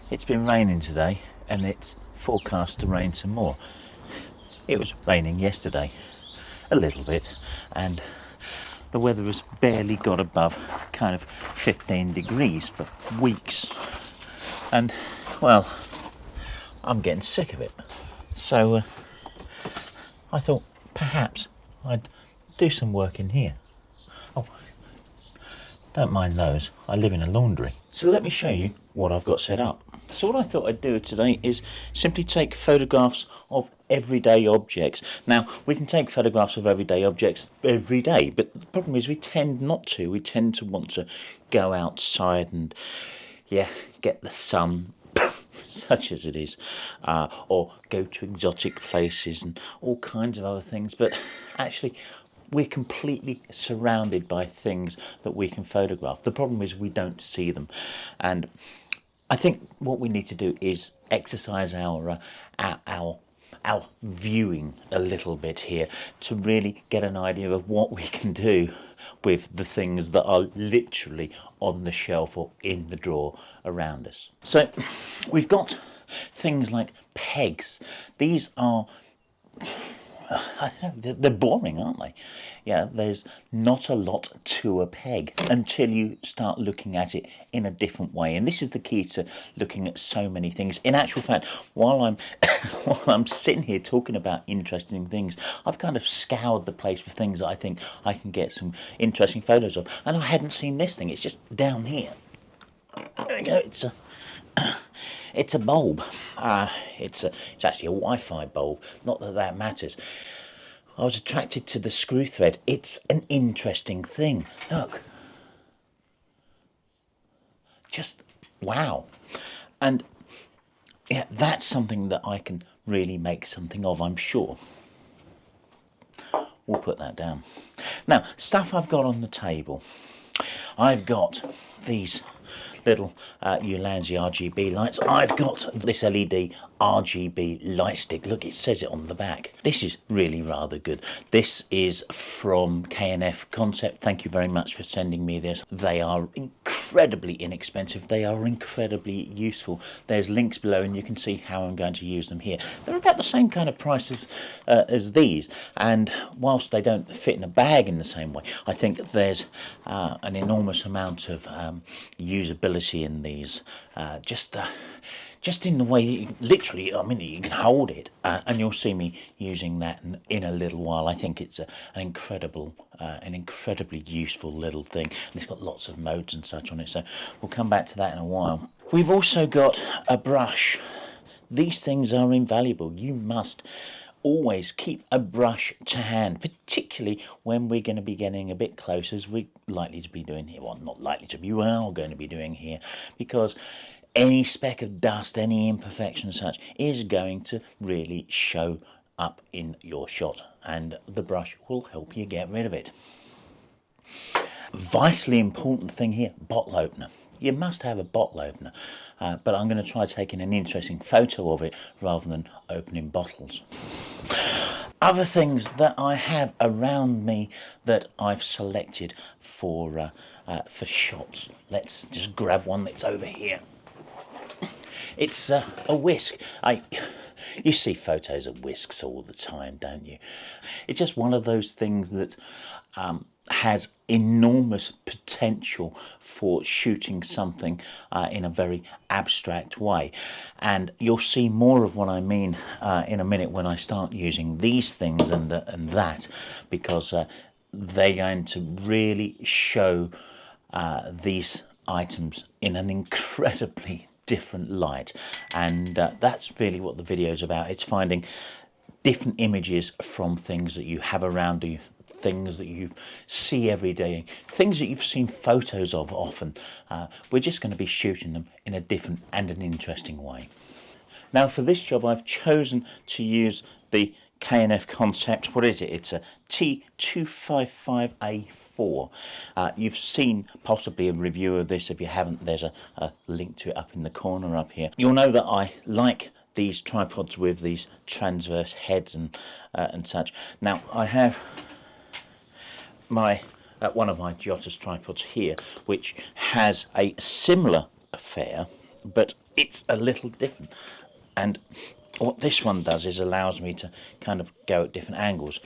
It's been raining today and it's forecast to rain some more. It was raining yesterday, a little bit, and the weather has barely got above kind of 15 degrees for weeks. And, well, I'm getting sick of it. So I thought perhaps I'd do some work in here. Oh, don't mind those, I live in a laundry. So let me show you what I've got set up. So what I thought I'd do today is simply take photographs of everyday objects. Now, we can take photographs of everyday objects every day, but the problem is we tend not to. We tend to want to go outside and, get the sun, such as it is, or go to exotic places and all kinds of other things. But actually, we're completely surrounded by things that we can photograph. The problem is we don't see them. And I think what we need to do is exercise our viewing a little bit here to really get an idea of what we can do with the things that are literally on the shelf or in the drawer around us. So we've got things like pegs. These are, I don't know, they're boring, aren't they? Yeah, there's not a lot to a peg until you start looking at it in a different way. And this is the key to looking at so many things. In actual fact, while I'm sitting here talking about interesting things, I've kind of scoured the place for things that I think I can get some interesting photos of. And I hadn't seen this thing. It's just down here. There we go. It's a bulb. It's actually a Wi-Fi bulb. Not that that matters. I was attracted to the screw thread. It's an interesting thing. Look. Just wow. And yeah, that's something that I can really make something of, I'm sure. We'll put that down. Now, stuff I've got on the table. I've got these little LED RGB lights. I've got this LED RGB light stick. Look, it says it on the back. This is really rather good. This is from K&F Concept. Thank you very much for sending me this. They are incredibly inexpensive. They are incredibly useful. There's links below and you can see how I'm going to use them here. They're about the same kind of prices as these, and whilst they don't fit in a bag in the same way, I think there's an enormous amount of usability in these, just in the way that you, literally, I mean, you can hold it, and you'll see me using that in a little while. I think it's an incredibly useful little thing, and it's got lots of modes and such on it, so we'll come back to that in a while. We've also got a brush. These things are invaluable. You must always keep a brush to hand, particularly when we're going to be getting a bit closer, as we're likely to be doing here. Well, not likely to be, we are going to be doing here, because any speck of dust, any imperfection such, is going to really show up in your shot, and the brush will help you get rid of it. Vitally important thing here, bottle opener. You must have a bottle opener, but I'm going to try taking an interesting photo of it rather than opening bottles. Other things that I have around me that I've selected for shots. Let's just grab one that's over here. It's a whisk. You see photos of whisks all the time, don't you? It's just one of those things that has enormous potential for shooting something in a very abstract way, and you'll see more of what I mean in a minute when I start using these things and that, because they're going to really show these items in an incredibly different light, and that's really what the video is about. It's finding different images from things that you have around you, things that you see every day, things that you've seen photos of often. We're just going to be shooting them in a different and an interesting way. Now, for this job, I've chosen to use the K&F Concept. What is it? It's a T255A4. You've seen possibly a review of this. If you haven't, there's a link to it up in the corner up here. You'll know that I like these tripods with these transverse heads and such. Now, I have my one of my Giotto's tripods here, which has a similar affair, but it's a little different. And what this one does is allows me to kind of go at different angles.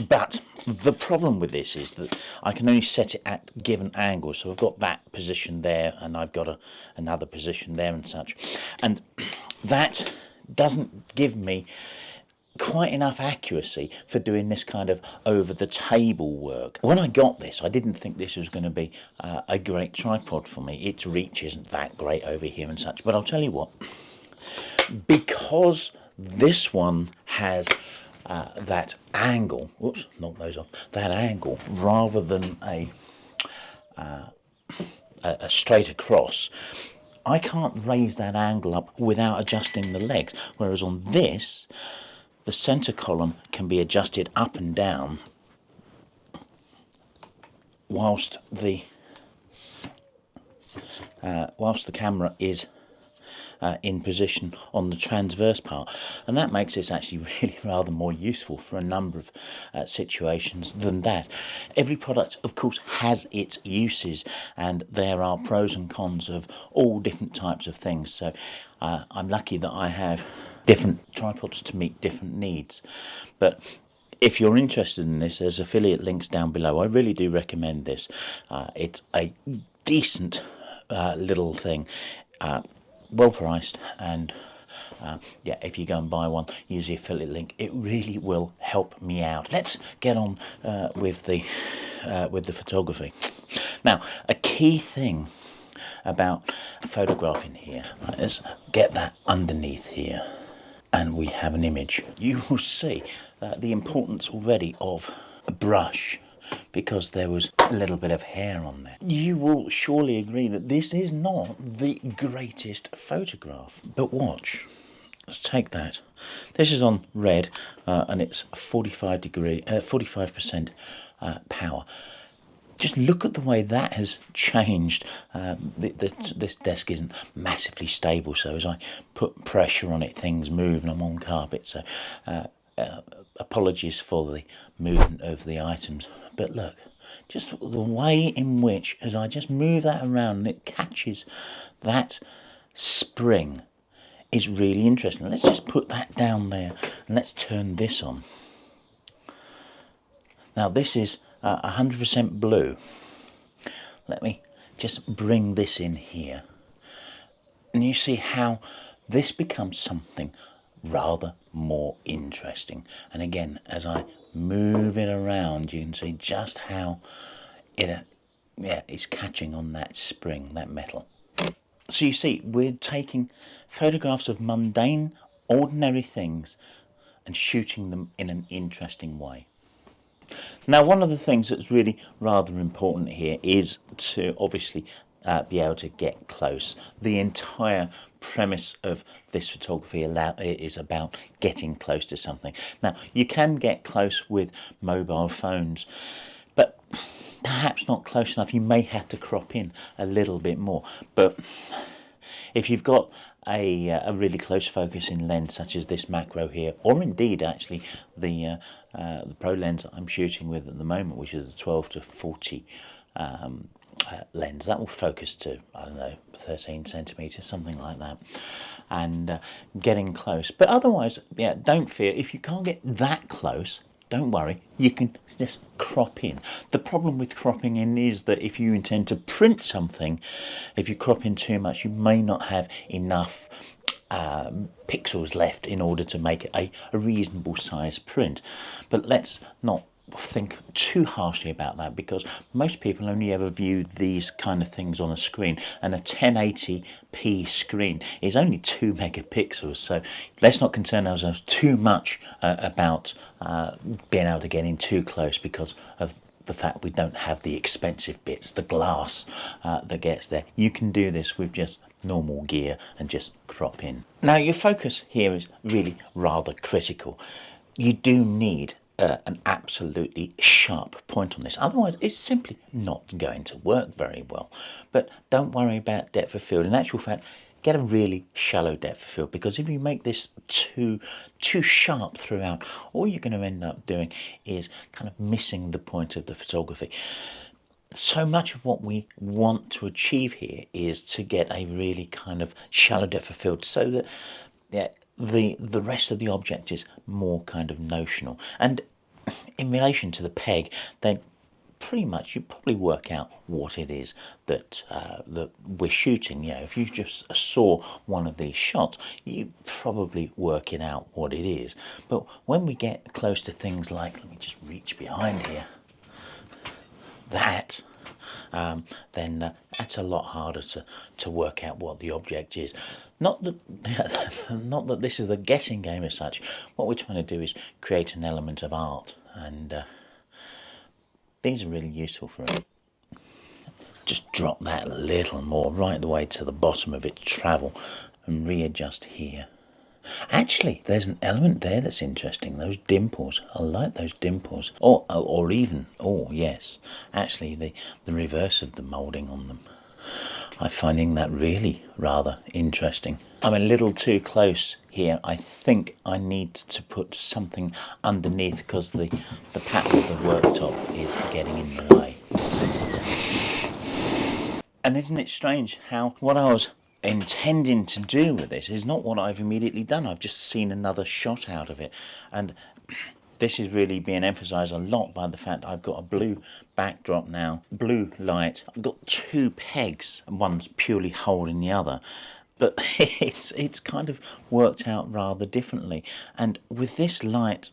But the problem with this is that I can only set it at given angles. So I've got that position there, and I've got another position there and such. And that doesn't give me quite enough accuracy for doing this kind of over the table work. When I got this, I didn't think this was going to be a great tripod for me. Its reach isn't that great over here and such, but I'll tell you what, because this one has that angle, whoops, knock those off, that angle rather than a straight across, I can't raise that angle up without adjusting the legs, whereas on this, the center column can be adjusted up and down whilst the camera is in position on the transverse part, and that makes this actually really rather more useful for a number of situations than that. Every product, of course, has its uses, and there are pros and cons of all different types of things. So I'm lucky that I have different tripods to meet different needs. But if you're interested in this, there's affiliate links down below. I really do recommend this. It's a decent little thing, well priced, and yeah, if you go and buy one, use the affiliate link. It really will help me out. Let's get on with the photography. Now, a key thing about photographing here, right, let's get that underneath here, and we have an image. You will see the importance already of a brush, because there was a little bit of hair on there. You will surely agree that this is not the greatest photograph. But watch. Let's take that. This is on red, and it's 45% power. Just look at the way that has changed. This desk isn't massively stable, so as I put pressure on it, things move, and I'm on carpet, so apologies for the movement of the items. But look, just the way in which, as I just move that around and it catches that spring, is really interesting. Let's just put that down there, and let's turn this on. Now this is 100% blue. Let me just bring this in here, and you see how this becomes something rather more interesting. And again, as I move it around, you can see just how it is catching on that spring, that metal. So you see, we're taking photographs of mundane, ordinary things and shooting them in an interesting way. Now, one of the things that's really rather important here is to obviously be able to get close. The entire premise of this photography is about getting close to something. Now, you can get close with mobile phones, but perhaps not close enough. You may have to crop in a little bit more. But if you've got a really close focusing lens such as this macro here, or indeed actually the pro lens I'm shooting with at the moment, which is a 12 to 40 lens, that will focus to, I don't know, 13 centimeters, something like that, and getting close. But otherwise, yeah, don't fear. If you can't get that close, don't worry, you can just crop in. The problem with cropping in is that if you intend to print something, if you crop in too much, you may not have enough pixels left in order to make a reasonable size print. But let's not think too harshly about that, because most people only ever view these kind of things on a screen, and a 1080p screen is only 2 megapixels, so let's not concern ourselves too much about being able to get in too close, because of the fact we don't have the expensive bits, the glass that gets there. You can do this with just normal gear and just crop in. Now, your focus here is really rather critical. You do need an absolutely sharp point on this, otherwise it's simply not going to work very well. But don't worry about depth of field. In actual fact, get a really shallow depth of field, because if you make this too sharp throughout, all you're going to end up doing is kind of missing the point of the photography. So much of what we want to achieve here is to get a really kind of shallow depth of field, so that the rest of the object is more kind of notional. And in relation to the peg, then pretty much you probably work out what it is that that we're shooting. If you just saw one of these shots, you probably work it out what it is. But when we get close to things like, let me just reach behind here, that then that's a lot harder to work out what the object is. Not that not that this is a guessing game as such. What we're trying to do is create an element of art, and these are really useful for it. Just drop that a little more right the way to the bottom of its travel and readjust here. Actually, there's an element there that's interesting. Those dimples. I like those dimples. Or even, yes, actually the reverse of the moulding on them. I'm finding that really rather interesting. I'm a little too close here. I think I need to put something underneath because the pattern of the worktop is getting in the way. And isn't it strange how what I was intending to do with this is not what I've immediately done. I've just seen another shot out of it, and this is really being emphasised a lot by the fact I've got a blue backdrop now, blue light. I've got two pegs, one's purely holding the other, but it's kind of worked out rather differently. And with this light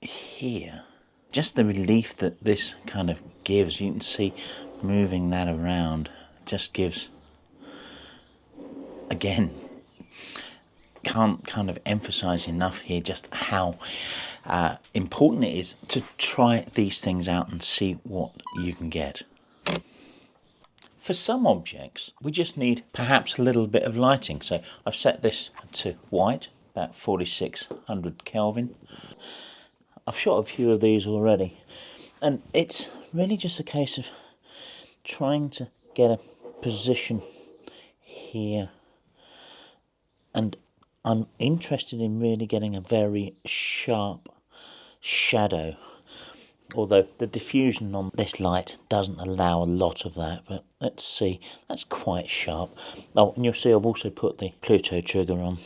here, just the relief that this kind of gives, you can see moving that around just gives, again, can't kind of emphasize enough here just how important it is to try these things out and see what you can get. For some objects, we just need perhaps a little bit of lighting. So I've set this to white, about 4600 Kelvin. I've shot a few of these already, and it's really just a case of trying to get a position here, and I'm interested in really getting a very sharp shadow, although the diffusion on this light doesn't allow a lot of that. But let's see, that's quite sharp. Oh, and you'll see I've also put the Pluto trigger on.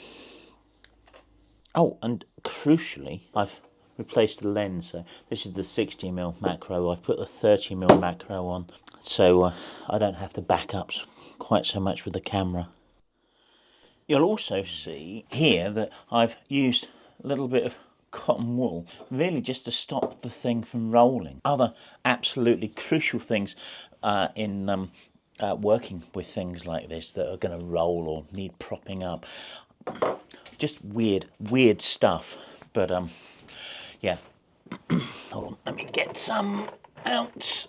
Oh, and crucially, I've replaced the lens. So this is the 60mm macro. I've put the 30mm macro on, so I don't have to back up quite so much with the camera. You'll also see here that I've used a little bit of cotton wool, really just to stop the thing from rolling. Other absolutely crucial things in working with things like this that are going to roll or need propping up. Just weird stuff, but yeah. Hold on, let me get some out.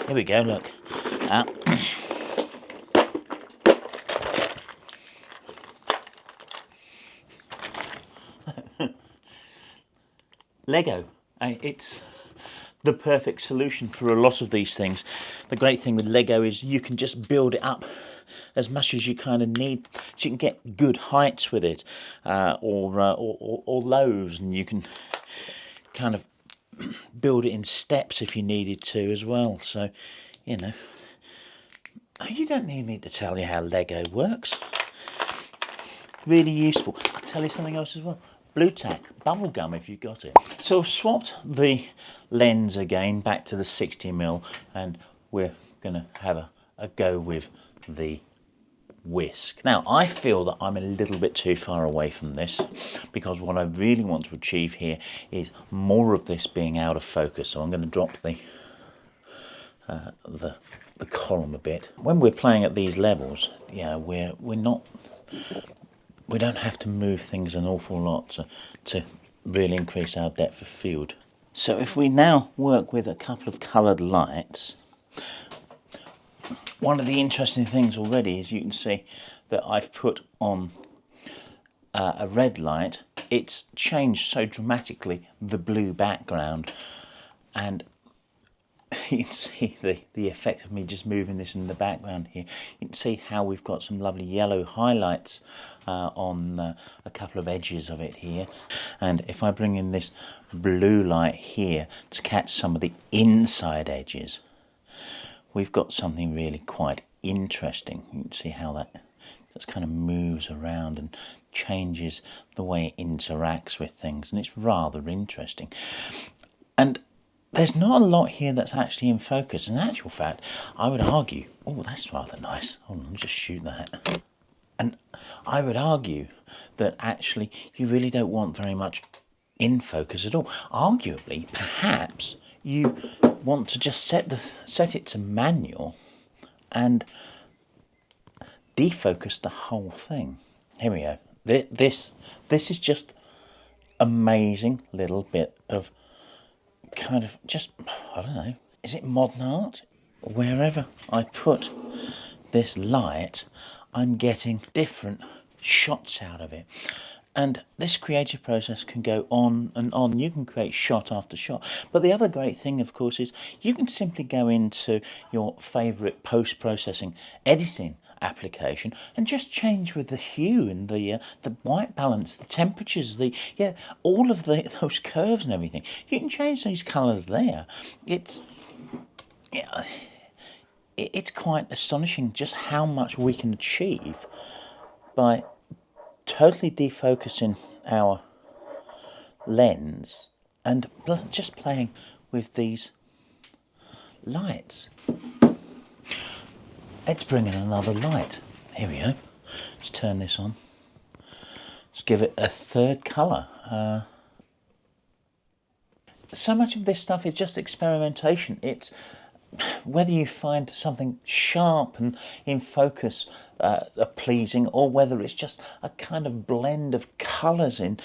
Here we go, look. Lego. It's the perfect solution for a lot of these things. The great thing with Lego is you can just build it up as much as you kind of need. So you can get good heights with it, or lows, and you can kind of build it in steps if you needed to as well. So, you know, you don't need me to tell you how Lego works. Really useful. I'll tell you something else as well. Blue tack, bubble gum if you've got it. So I've swapped the lens again back to the 60mm, and we're going to have a go with the whisk. Now I feel that I'm a little bit too far away from this, because what I really want to achieve here is more of this being out of focus. So I'm going to drop the column a bit. When we're playing at these levels, you know, we don't have to move things an awful lot to really increase our depth of field. So if we now work with a couple of coloured lights, one of the interesting things already is you can see that I've put on a red light. It's changed so dramatically the blue background, and you can see the effect of me just moving this in the background here. You can see how we've got some lovely yellow highlights on a couple of edges of it here. And if I bring in this blue light here to catch some of the inside edges, we've got something really quite interesting. You can see how that just kind of moves around and changes the way it interacts with things, and it's rather interesting. And there's not a lot here that's actually in focus. In actual fact, I would argue, oh, that's rather nice. Hold on, let me just shoot that. And I would argue that actually you really don't want very much in focus at all. Arguably, perhaps you want to just set it to manual and defocus the whole thing. Here we go. This is just amazing little bit of kind of just, I don't know, is it modern art? Wherever I put this light, I'm getting different shots out of it. And this creative process can go on and on. You can create shot after shot. But the other great thing, of course, is you can simply go into your favourite post-processing editing application and just change with the hue and the white balance, the temperatures, all of those curves and everything. You can change these colours there. It's quite astonishing just how much we can achieve by totally defocusing our lens and just playing with these lights. Let's bring in another light. Here we go. Let's turn this on. Let's give it a third colour. So much of this stuff is just experimentation. It's whether you find something sharp and in focus pleasing, or whether it's just a kind of blend of colours in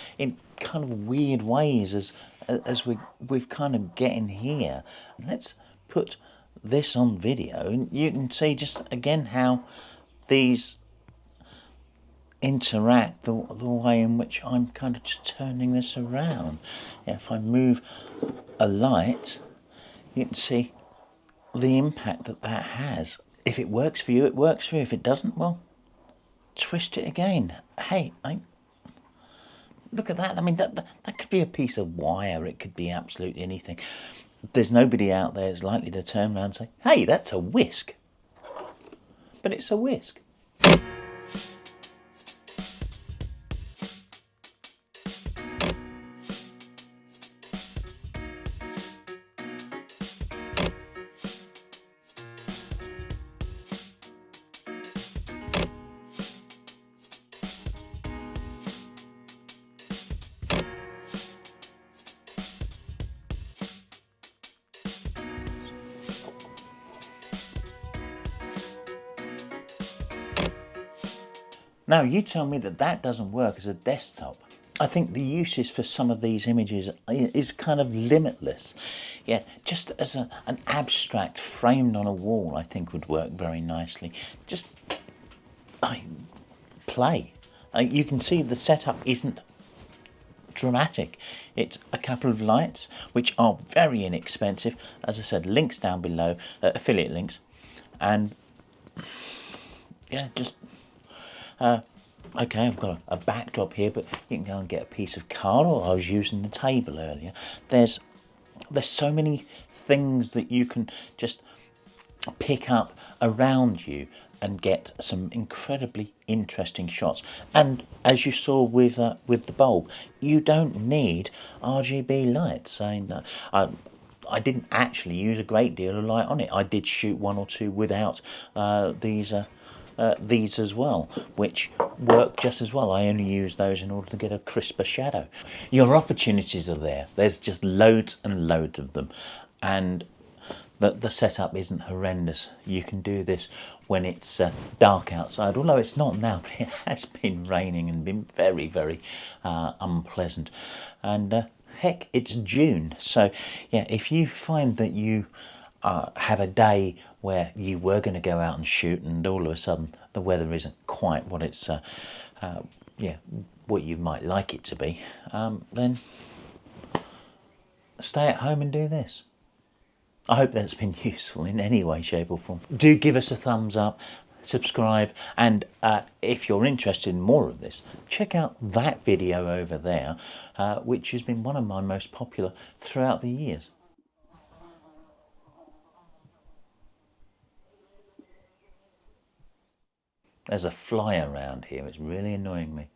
kind of weird ways as we've kind of getting here. Let's put this on video and you can see just again how these interact, the way in which I'm kind of just turning this around. If I move a light, you can see the impact that has. If it works for you, it works for you. If it doesn't, well, twist it again. Hey, look at that. I mean, that could be a piece of wire. It could be absolutely anything. There's nobody out there that's likely to turn around and say, hey, that's a whisk. But it's a whisk. Now, you tell me that doesn't work as a desktop. I think the uses for some of these images is kind of limitless. Yeah, just as an abstract framed on a wall, I think would work very nicely. Just play. You can see the setup isn't dramatic. It's a couple of lights, which are very inexpensive. As I said, links down below, affiliate links. And yeah, just... okay, I've got a backdrop here, but you can go and get a piece of card, or I was using the table earlier. There's so many things that you can just pick up around you and get some incredibly interesting shots. And as you saw with the bulb, you don't need RGB lights. I didn't actually use a great deal of light on it. I did shoot one or two without these as well, which work just as well. I only use those in order to get a crisper shadow. Your opportunities are there. There's just loads and loads of them, and the setup isn't horrendous. You can do this when it's dark outside, although it's not now, but it has been raining and been very, very unpleasant. And heck, it's June, so yeah, if you find that you have a day where you were going to go out and shoot and all of a sudden the weather isn't quite what it's what you might like it to be, then stay at home and do this. I hope that's been useful in any way, shape or form. Do give us a thumbs up, subscribe, and if you're interested in more of this, check out that video over there, which has been one of my most popular throughout the years. There's a fly around here, it's really annoying me.